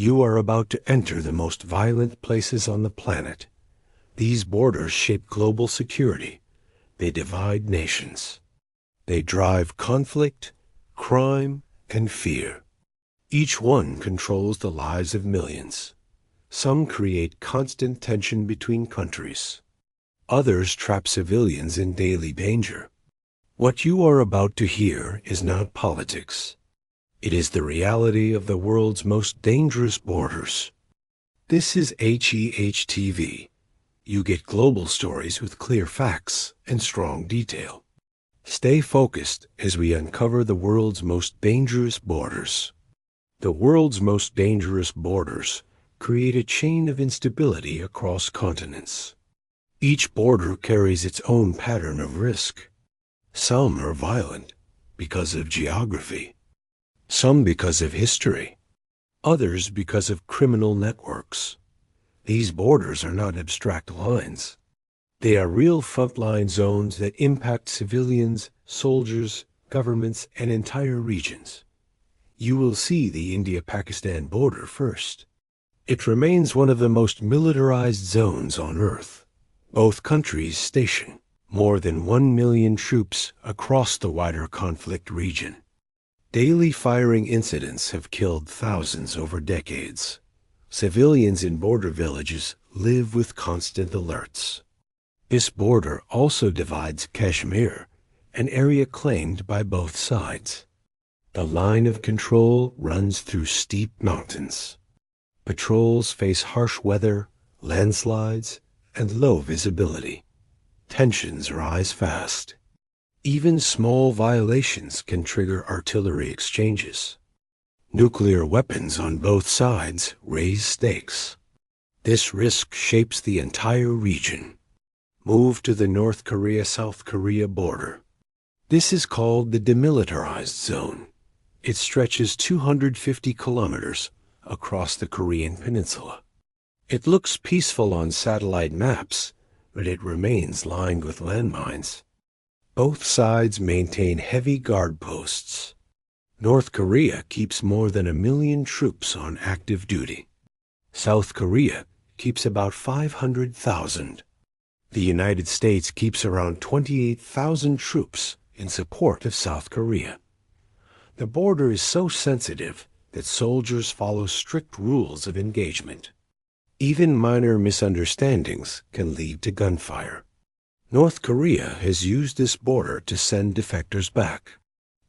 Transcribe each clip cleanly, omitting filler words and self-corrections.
You are about to enter the most violent places on the planet. These borders shape global security. They divide nations. They drive conflict, crime, and fear. Each one controls the lives of millions. Some create constant tension between countries. Others trap civilians in daily danger. What you are about to hear is not politics. It is the reality of the world's most dangerous borders. This is HEH TV. You get global stories with clear facts and strong detail. Stay focused as we uncover the world's most dangerous borders. The world's most dangerous borders create a chain of instability across continents. Each border carries its own pattern of risk. Some are violent because of geography. Some because of history, others because of criminal networks. These borders are not abstract lines. They are real frontline zones that impact civilians, soldiers, governments, and entire regions. You will see the India-Pakistan border first. It remains one of the most militarized zones on Earth. Both countries station more than 1 million troops across the wider conflict region. Daily firing incidents have killed thousands over decades. Civilians in border villages live with constant alerts. This border also divides Kashmir, an area claimed by both sides. The line of control runs through steep mountains. Patrols face harsh weather, landslides, and low visibility. Tensions rise fast. Even small violations can trigger artillery exchanges. Nuclear weapons on both sides raise stakes. This risk shapes the entire region. Move to the North Korea-South Korea border. This is called the demilitarized zone. It stretches 250 kilometers across the Korean peninsula. It looks peaceful on satellite maps, but it remains lined with landmines. Both sides maintain heavy guard posts. North Korea keeps more than 1 million troops on active duty. South Korea keeps about 500,000. The United States keeps around 28,000 troops in support of South Korea. The border is so sensitive that soldiers follow strict rules of engagement. Even minor misunderstandings can lead to gunfire. North Korea has used this border to send defectors back.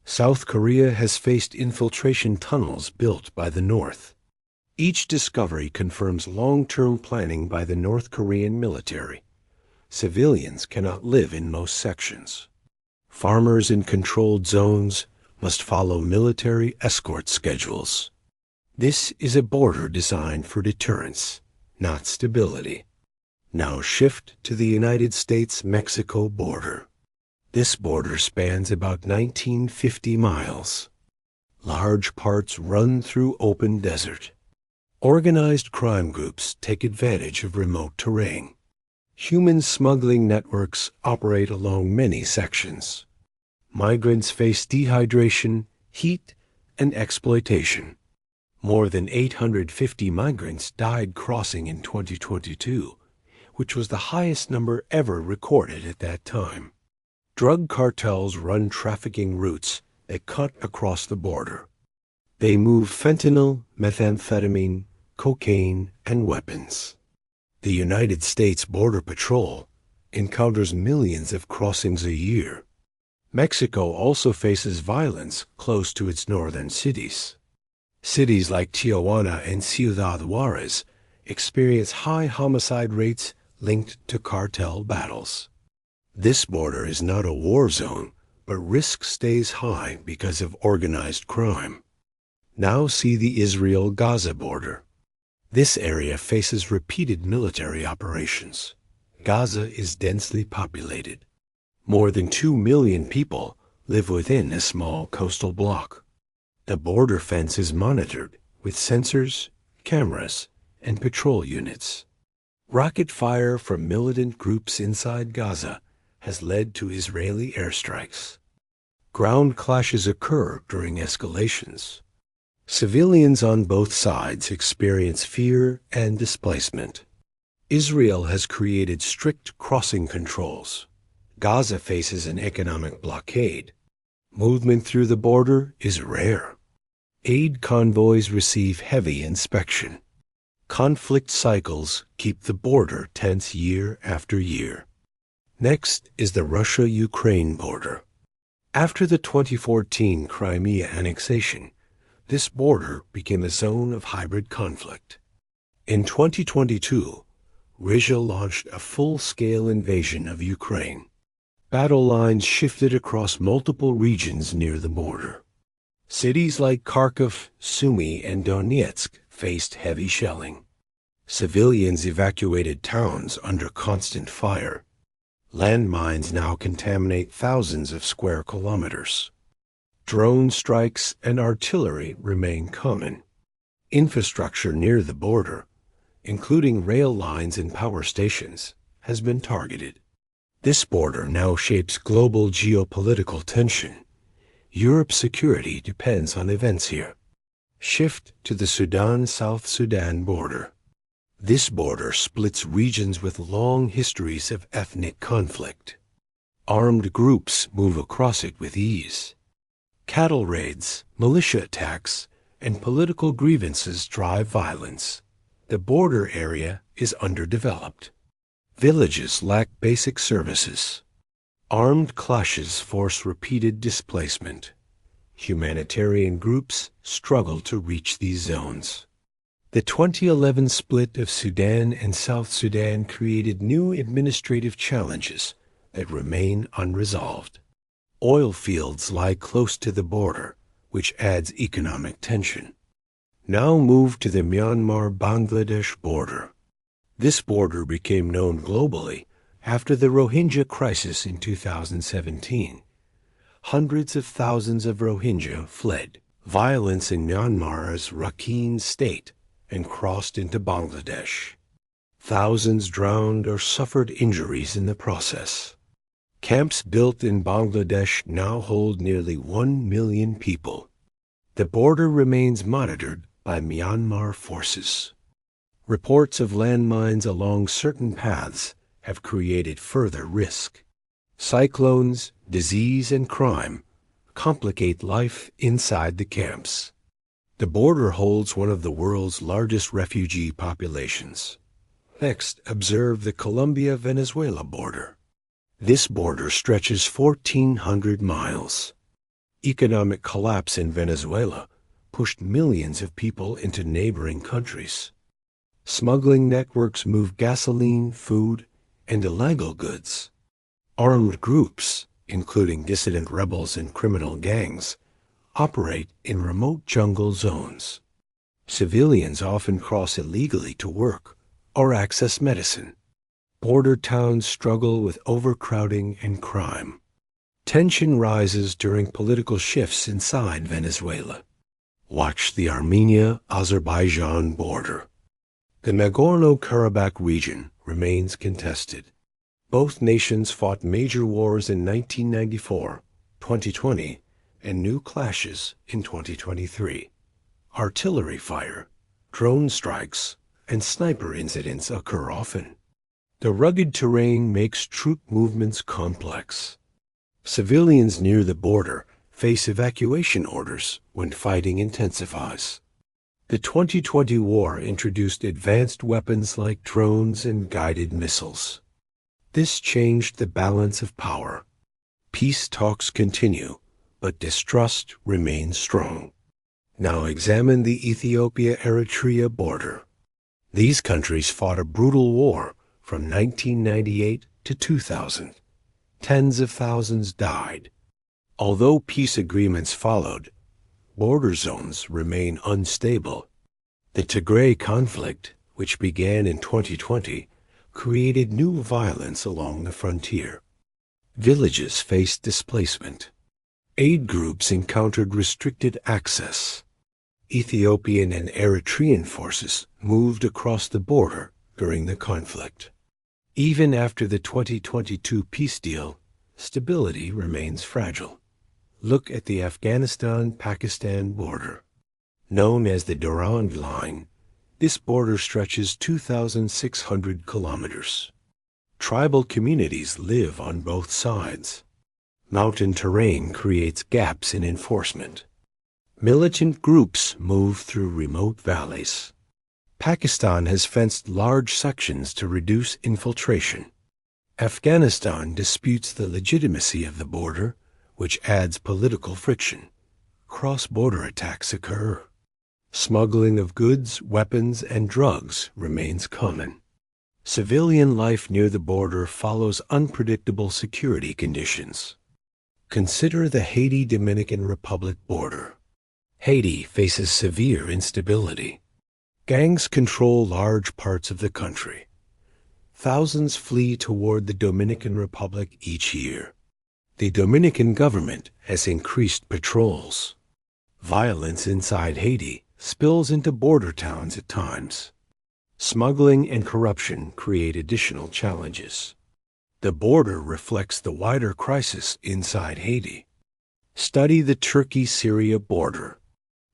South Korea has faced infiltration tunnels built by the North. Each discovery confirms long-term planning by the North Korean military. Civilians cannot live in most sections. Farmers in controlled zones must follow military escort schedules. This is a border designed for deterrence, not stability. Now shift to the United States-Mexico border. This border spans about 1950 miles. Large parts run through open desert. Organized crime groups take advantage of remote terrain. Human smuggling networks operate along many sections. Migrants face dehydration, heat, and exploitation. More than 850 migrants died crossing in 2022, which was the highest number ever recorded at that time. Drug cartels run trafficking routes that cut across the border. They move fentanyl, methamphetamine, cocaine, and weapons. The United States Border Patrol encounters millions of crossings a year. Mexico also faces violence close to its northern cities. Cities like Tijuana and Ciudad Juarez experience high homicide rates linked to cartel battles. This border is not a war zone, but risk stays high because of organized crime. Now see the Israel-Gaza border. This area faces repeated military operations. Gaza is densely populated. More than 2 million people live within a small coastal block. The border fence is monitored with sensors, cameras, and patrol units. Rocket fire from militant groups inside Gaza has led to Israeli airstrikes. Ground clashes occur during escalations. Civilians on both sides experience fear and displacement. Israel has created strict crossing controls. Gaza faces an economic blockade. Movement through the border is rare. Aid convoys receive heavy inspection. Conflict cycles keep the border tense year after year. Next is the Russia-Ukraine border. After the 2014 Crimea annexation, this border became a zone of hybrid conflict. In 2022, Russia launched a full-scale invasion of Ukraine. Battle lines shifted across multiple regions near the border. Cities like Kharkiv, Sumy, and Donetsk faced heavy shelling. Civilians evacuated towns under constant fire. Landmines now contaminate thousands of square kilometers. Drone strikes and artillery remain common. Infrastructure near the border, including rail lines and power stations, has been targeted. This border now shapes global geopolitical tension. Europe's security depends on events here. Shift to the Sudan-South Sudan border. This border splits regions with long histories of ethnic conflict. Armed groups move across it with ease. Cattle raids, militia attacks, and political grievances drive violence. The border area is underdeveloped. Villages lack basic services. Armed clashes force repeated displacement. Humanitarian groups struggle to reach these zones. The 2011 split of Sudan and South Sudan created new administrative challenges that remain unresolved. Oil fields lie close to the border, which adds economic tension. Now move to the Myanmar-Bangladesh border. This border became known globally after the Rohingya crisis in 2017. Hundreds of thousands of Rohingya fled violence in Myanmar's Rakhine state and crossed into Bangladesh. Thousands drowned or suffered injuries in the process. Camps built in Bangladesh now hold nearly 1 million people. The border remains monitored by Myanmar forces. Reports of landmines along certain paths have created further risk. Cyclones, disease, and crime complicate life inside the camps. The border holds one of the world's largest refugee populations. Next, observe the Colombia-Venezuela border. This border stretches 1,400 miles. Economic collapse in Venezuela pushed millions of people into neighboring countries. Smuggling networks move gasoline, food, and illegal goods. Armed groups, including dissident rebels and criminal gangs, operate in remote jungle zones. Civilians often cross illegally to work or access medicine. Border towns struggle with overcrowding and crime. Tension rises during political shifts inside Venezuela. Watch the Armenia-Azerbaijan border. The Nagorno-Karabakh region remains contested. Both nations fought major wars in 1994, 2020, and new clashes in 2023. Artillery fire, drone strikes, and sniper incidents occur often. The rugged terrain makes troop movements complex. Civilians near the border face evacuation orders when fighting intensifies. The 2020 war introduced advanced weapons like drones and guided missiles. This changed the balance of power. Peace talks continue, but distrust remains strong. Now examine the Ethiopia-Eritrea border. These countries fought a brutal war from 1998 to 2000. Tens of thousands died. Although peace agreements followed, border zones remain unstable. The Tigray conflict, which began in 2020, created new violence along the frontier. Villages faced displacement. Aid groups encountered restricted access. Ethiopian and Eritrean forces moved across the border during the conflict. Even after the 2022 peace deal, stability remains fragile. Look at the Afghanistan-Pakistan border. Known as the Durand Line, this border stretches 2,600 kilometers. Tribal communities live on both sides. Mountain terrain creates gaps in enforcement. Militant groups move through remote valleys. Pakistan has fenced large sections to reduce infiltration. Afghanistan disputes the legitimacy of the border, which adds political friction. Cross-border attacks occur. Smuggling of goods, weapons, and drugs remains common. Civilian life near the border follows unpredictable security conditions. Consider the Haiti-Dominican Republic border. Haiti faces severe instability. Gangs control large parts of the country. Thousands flee toward the Dominican Republic each year. The Dominican government has increased patrols. Violence inside Haiti spills into border towns at times. Smuggling and corruption create additional challenges. The border reflects the wider crisis inside Haiti. Study the Turkey-Syria border.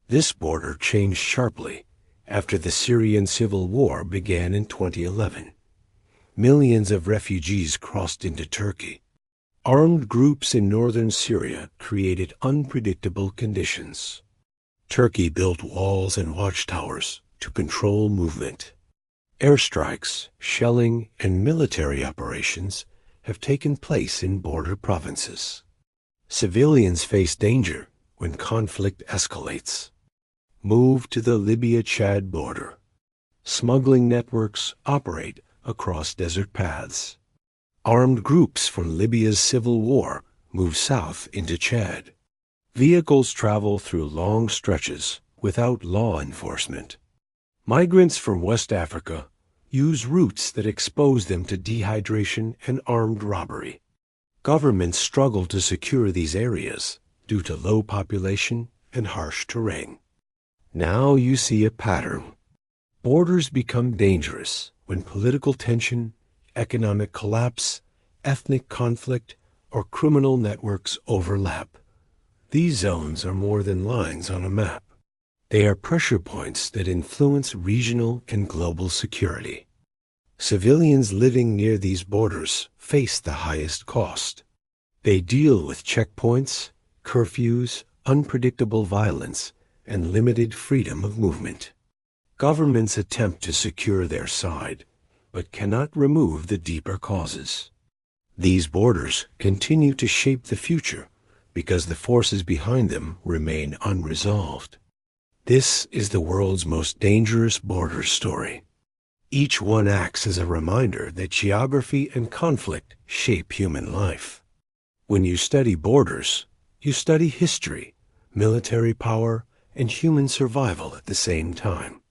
This border changed sharply after the Syrian civil war began in 2011. Millions of refugees crossed into Turkey. Armed groups in northern Syria created unpredictable conditions. Turkey built walls and watchtowers to control movement. Airstrikes, shelling, and military operations have taken place in border provinces. Civilians face danger when conflict escalates. Move to the Libya-Chad border. Smuggling networks operate across desert paths. Armed groups from Libya's civil war move south into Chad. Vehicles travel through long stretches without law enforcement. Migrants from West Africa use routes that expose them to dehydration and armed robbery. Governments struggle to secure these areas due to low population and harsh terrain. Now you see a pattern. Borders become dangerous when political tension, economic collapse, ethnic conflict, or criminal networks overlap. These zones are more than lines on a map. They are pressure points that influence regional and global security. Civilians living near these borders face the highest cost. They deal with checkpoints, curfews, unpredictable violence, and limited freedom of movement. Governments attempt to secure their side, but cannot remove the deeper causes. These borders continue to shape the future because the forces behind them remain unresolved. This is the world's most dangerous border story. Each one acts as a reminder that geography and conflict shape human life. When you study borders, you study history, military power, and human survival at the same time.